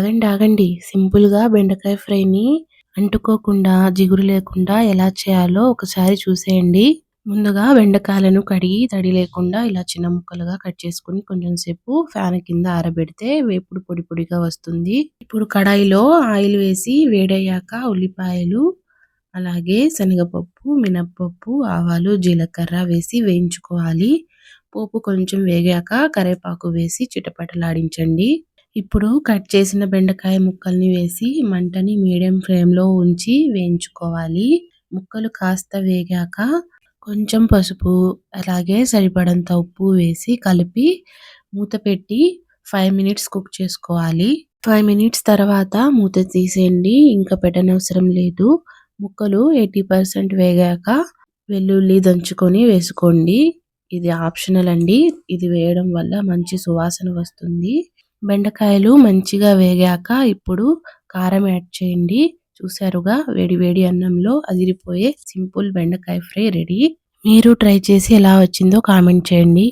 ఆగండి ఆగండి. సింపుల్‌గా బెండకాయ ఫ్రైని అంటుకోకుండా, జిగురు లేకుండా ఎలా చేయాలో ఒకసారి చూసేయండి. ముందుగా బెండకాయలను కడిగి తడి లేకుండా ఇలా చిన్న ముక్కలుగా కట్ చేసుకొని కొంచెం సేపు ఫ్యాన్ కింద ఆరబెడితే వేపుడు పొడి పొడిగా వస్తుంది. ఇప్పుడు కడాయిలో ఆయిల్ వేసి వేడయ్యాక ఉల్లిపాయలు, అలాగే శనగపప్పు, మినపప్పు, ఆవాలు, జీలకర్ర వేసి వేయించుకోవాలి. పోపు కొంచెం వేగాక కరివేపాకు వేసి చిటపటలాడించండి. ఇప్పుడు కట్ చేసిన బెండకాయ ముక్కల్ని వేసి మంటని మీడియం ఫ్లేమ్‌లో ఉంచి వేయించుకోవాలి. ముక్కలు కాస్త వేగాక కొంచెం పసుపు, అలాగే సరిపడంత ఉప్పు వేసి కలిపి మూత పెట్టి 5 మినిట్స్ కుక్ చేసుకోవాలి. 5 మినిట్స్ తర్వాత మూత తీసేయండి. ఇంకా పెట్టనవసరం లేదు. ముక్కలు 80% వేగాక వెల్లుల్లి దంచుకొని వేసుకోండి. ఇది ఆప్షనల్ అండి. ఇది వేయడం వల్ల మంచి సువాసన వస్తుంది. బెండకాయలు మంచిగా వేగాక ఇప్పుడు కారం యాడ్ చేయండి. చూసారుగా వేడి వేడి అన్నంలో అదిరిపోయే సింపుల్ బెండకాయ ఫ్రై రెడీ. మీరు ట్రై చేసి ఎలా వచ్చిందో కామెంట్ చేయండి.